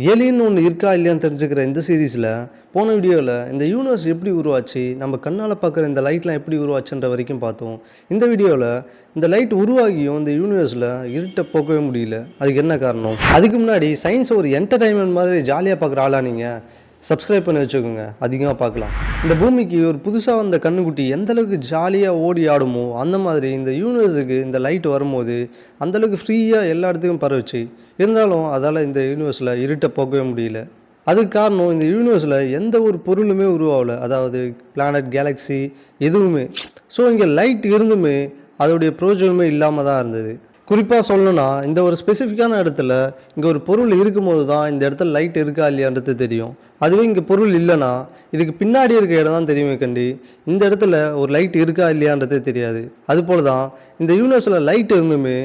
Alien ஒன்று இருக்கா இல்லையான்னு தெரிஞ்சுக்கிற இந்த சீரீஸில் போன வீடியோவில் இந்த யூனிவர்ஸ் எப்படி உருவாச்சு, நம்ம கண்ணால் பார்க்குற இந்த லைட்லாம் எப்படி உருவாச்சுன்ற வரைக்கும் பார்த்தோம். இந்த வீடியோவில் இந்த லைட் உருவாகியும் இந்த யூனிவர்ஸில் இருட்டை போக்கவே முடியல. அதுக்கு என்ன காரணம்? அதுக்கு முன்னாடி சயின்ஸை ஒரு என்டர்டைன்மெண்ட் மாதிரி ஜாலியாக பார்க்குற ஆளா நீங்கள் சப்ஸ்கிரைப் பண்ணி வச்சுக்கோங்க, அதிகமாக பார்க்கலாம். இந்த பூமிக்கு ஒரு புதுசாக வந்த கண்ணுக்குட்டி எந்தளவுக்கு ஜாலியாக ஓடி ஆடுமோ அந்த மாதிரி இந்த யூனிவர்ஸுக்கு இந்த லைட் வரும்போது அந்தளவுக்கு ஃப்ரீயாக எல்லா இடத்துக்கும் பரவுச்சு. இருந்தாலும் அதால் இந்த யூனிவர்ஸில் இருட்டை போக்கவே முடியல. அதுக்கு காரணம் இந்த யூனிவர்ஸில் எந்த ஒரு பொருளுமே உருவாகலை, அதாவது பிளானட், கேலக்ஸி எதுவுமே. ஸோ இங்கே லைட் இருந்துமே அதோடைய பிரயோஜனமே இல்லாமல் தான் இருந்தது. குறிப்பாக சொல்லணும்னா இந்த ஒரு ஸ்பெசிஃபிக்கான இடத்துல இங்கே ஒரு பொருள் இருக்கும்போது தான் இந்த இடத்துல லைட் இருக்கா இல்லையான்றது தெரியும். அதுவே இங்கே பொருள் இல்லைன்னா இதுக்கு பின்னாடி இருக்க இடம் தான் தெரியுமே கண்டி இந்த இடத்துல ஒரு லைட் இருக்கா இல்லையான்றதே தெரியாது. அதுபோல தான் இந்த யூனிவர்ஸில் லைட் இருந்துமே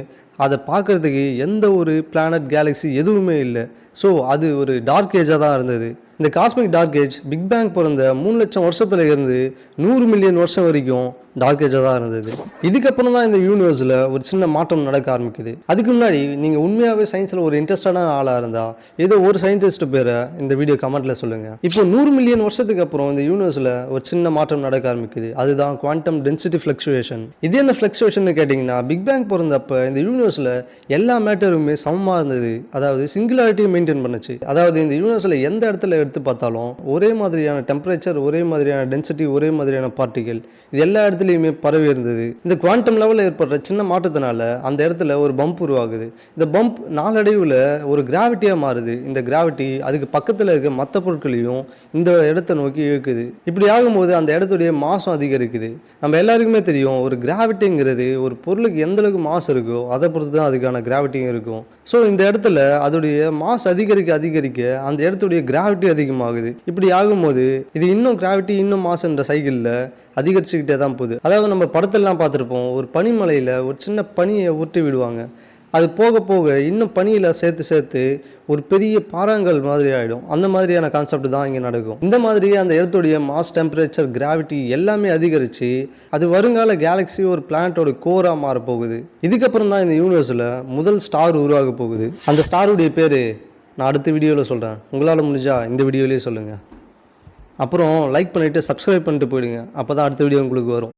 அதை பார்க்குறதுக்கு எந்த ஒரு பிளானட், கேலக்ஸி எதுவுமே இல்லை. ஸோ அது ஒரு டார்க் ஏஜாக தான் இருந்தது. இந்த cosmic dark age big bang பிறந்த 3 லட்சம் வருஷத்துல இருந்து 100 மில்லியன் வருஷம் வரைக்கும் டார்க் ஏஜாக தான் இருந்தது. இதுக்கப்புறம் தான் இந்த யூனிவர்ஸில் ஒரு சின்ன மாற்றம் நடக்க ஆரம்பிக்குது. அதுக்கு முன்னாடி நீங்கள் உண்மையாகவே சயின்ஸில் ஒரு இன்ட்ரெஸ்டான ஆளாக இருந்தால் ஏதோ ஒரு சயின்டிஸ்ட் பேரை இந்த வீடியோ கமெண்ட்டில் சொல்லுங்கள். இப்போ 100 மில்லியன் வருஷத்துக்கு அப்புறம் இந்த யூனிவர்ஸில் ஒரு சின்ன மாற்றம் நடக்க ஆரம்பிக்குது. அதுதான் குவாண்டம் டென்சிட்டி ஃப்ளக்சுவேஷன். இது என்ன ஃப்ளக்சுவேஷன் கேட்டிங்கன்னா, பிக் பேங் பிறந்தப்போ இந்த யூனிவர்ஸில் எல்லா மேட்டருமே சமமாக இருந்தது. அதாவது சிங்குலாரிட்டியை மெயின்டைன் பண்ணுச்சு. அதாவது இந்த யூனிவர்ஸில் எந்த இடத்துல எடுத்து பார்த்தாலும் ஒரே மாதிரியான டெம்பரேச்சர், ஒரே மாதிரியான டென்சிட்டி, ஒரே மாதிரியான பார்ட்டிகல் இது எல்லா இடத்துலையுமே பரவி இருந்தது. இந்த குவாண்டம் லெவலில் ஏற்படுற சின்ன மாற்றத்தினால அந்த இடத்துல ஒரு பம்ப் உருவாகுது. இந்த பம்ப் நாளடைவில் ஒரு கிராவிட்டியாக மாறுது. இந்த கிராவிட்டி அதுக்கு பக்கத்தில் இருக்க மற்ற பொருட்களையும் இந்த இடத்தை நோக்கி இழுக்குது. இப்படி ஆகும்போது அந்த இடத்துடைய மாசம் அதிகரிக்குது. நம்ம எல்லாருக்குமே தெரியும், ஒரு கிராவிட்டிங்கிறது ஒரு பொருளுக்கு எந்த அளவுக்கு மாஸ் இருக்கோ அதை பொறுத்து தான் அதுக்கான கிராவிட்டியும் இருக்கும். ஸோ இந்த இடத்துல அதோடைய மாஸ் அதிகரிக்க அதிகரிக்க அந்த இடத்துடைய கிராவிட்டி அதிகமாகுது. இப்படி ஆகும்போது இது இன்னும் கிராவிட்டி இன்னும் மாஸ்ன்ற சைக்கிளில் அதிகரிச்சுக்கிட்டே தான் போகுது. அதாவது நம்ம படத்திலலாம் பார்த்துருப்போம், ஒரு பனிமலையில் ஒரு சின்ன பனியை உருட்டி விடுவாங்க. அது போக போக இன்னும் பனியில் சேர்த்து சேர்த்து ஒரு பெரிய பாறாங்கல் மாதிரி ஆகிடும். அந்த மாதிரியான கான்செப்ட் தான் இங்கே நடக்கும். இந்த மாதிரி அந்த இடத்துடைய மாஸ், டெம்பரேச்சர், கிராவிட்டி எல்லாமே அதிகரித்து அது வருங்கால கேலக்ஸி ஒரு பிளானட்டோட கோராக மாறப்போகுது. இதுக்கப்புறம் தான் இந்த யூனிவர்ஸில் முதல் ஸ்டார் உருவாக போகுது. அந்த ஸ்டாருடைய பேர் நான் அடுத்த வீடியோவில் சொல்கிறேன். உங்களால் முடிஞ்சா இந்த வீடியோலேயே சொல்லுங்கள். அப்புறம் லைக் பண்ணிவிட்டு சப்ஸ்கிரைப் பண்ணிட்டு போயிடுங்க. அப்போ தான் அடுத்த வீடியோ உங்களுக்கு வரும்.